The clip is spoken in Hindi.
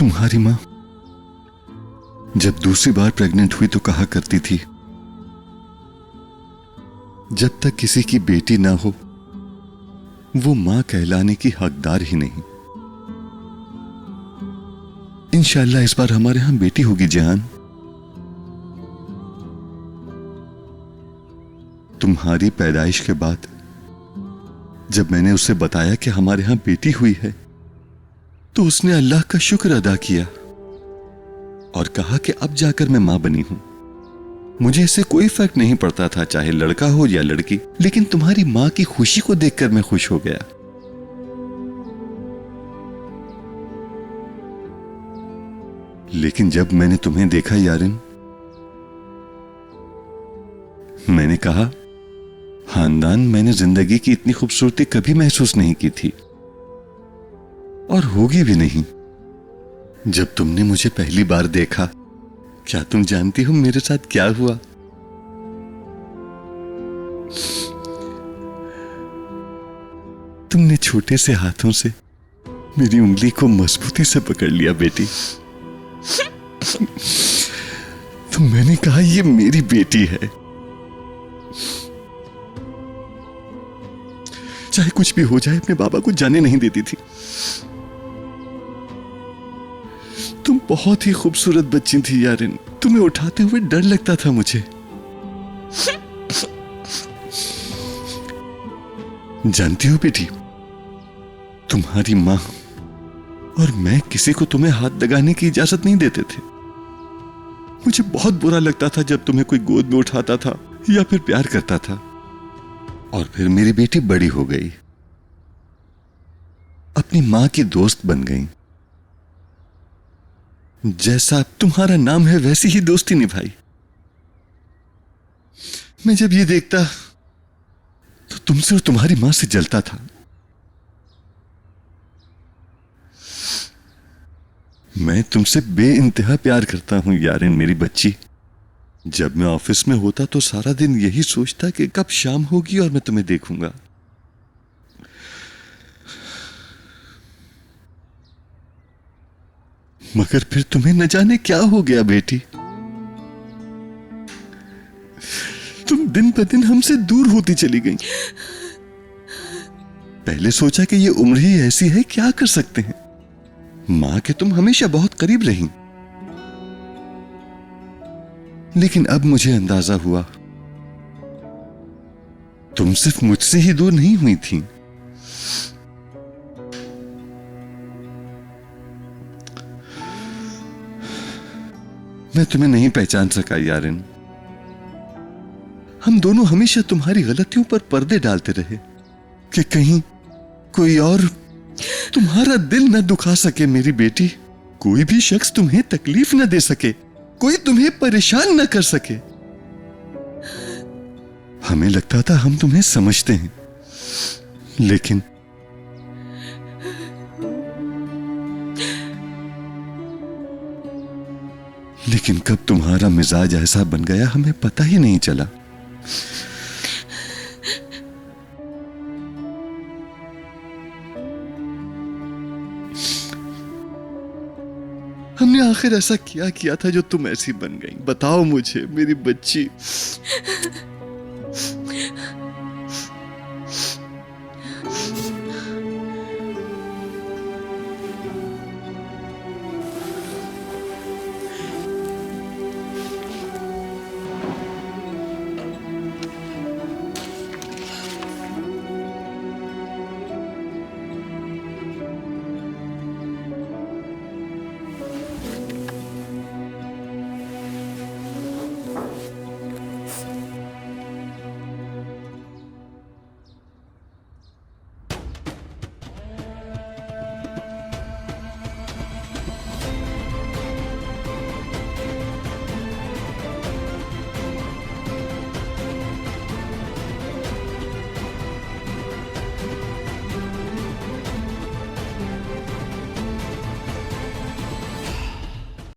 तुम्हारी माँ जब दूसरी बार प्रेग्नेंट हुई तो कहा करती थी, जब तक किसी की बेटी ना हो वो मां कहलाने की हकदार ही नहीं। इंशाअल्लाह इस बार हमारे यहां बेटी होगी जान। तुम्हारी पैदाइश के बाद जब मैंने उसे बताया कि हमारे यहां बेटी हुई है तो उसने अल्लाह का शुक्र अदा किया और कहा कि अब जाकर मैं मां बनी हूं। मुझे इससे कोई फर्क नहीं पड़ता था चाहे लड़का हो या लड़की, लेकिन तुम्हारी मां की खुशी को देखकर मैं खुश हो गया। लेकिन जब मैंने तुम्हें देखा यारिन, मैंने कहा खानदान मैंने जिंदगी की इतनी खूबसूरती कभी महसूस नहीं की थी और होगी भी नहीं। जब तुमने मुझे पहली बार देखा, क्या तुम जानती हो मेरे साथ क्या हुआ? तुमने छोटे से हाथों से मेरी उंगली को मजबूती से पकड़ लिया बेटी। तो मैंने कहा ये मेरी बेटी है, चाहे कुछ भी हो जाए अपने बाबा को जाने नहीं देती थी। तुम बहुत ही खूबसूरत बच्ची थी यारिन, तुम्हें उठाते हुए डर लगता था मुझे। जानती हो बेटी, तुम्हारी मां और मैं किसी को तुम्हें हाथ लगाने की इजाजत नहीं देते थे। मुझे बहुत बुरा लगता था जब तुम्हें कोई गोद में उठाता था या फिर प्यार करता था। और फिर मेरी बेटी बड़ी हो गई, अपनी मां की दोस्त बन गई। जैसा तुम्हारा नाम है वैसी ही दोस्ती निभाई। मैं जब ये देखता तो तुमसे और तुम्हारी मां से जलता था। मैं तुमसे बेइंतहा प्यार करता हूं यारिन मेरी बच्ची। जब मैं ऑफिस में होता तो सारा दिन यही सोचता कि कब शाम होगी और मैं तुम्हें देखूंगा। मगर फिर तुम्हें न जाने क्या हो गया बेटी, तुम दिन ब दिन हमसे दूर होती चली गई। पहले सोचा कि ये उम्र ही ऐसी है, क्या कर सकते हैं। मां के तुम हमेशा बहुत करीब रही, लेकिन अब मुझे अंदाजा हुआ तुम सिर्फ मुझसे ही दूर नहीं हुई थी। मैं तुम्हें नहीं पहचान सका यारिन। हम दोनों हमेशा तुम्हारी गलतियों पर पर्दे डालते रहे कि कहीं कोई और तुम्हारा दिल न दुखा सके मेरी बेटी। कोई भी शख्स तुम्हें तकलीफ न दे सके, कोई तुम्हें परेशान न कर सके। हमें लगता था हम तुम्हें समझते हैं, लेकिन कब तुम्हारा मिजाज ऐसा बन गया हमें पता ही नहीं चला। हमने आखिर ऐसा क्या किया था जो तुम ऐसी बन गई? बताओ मुझे मेरी बच्ची।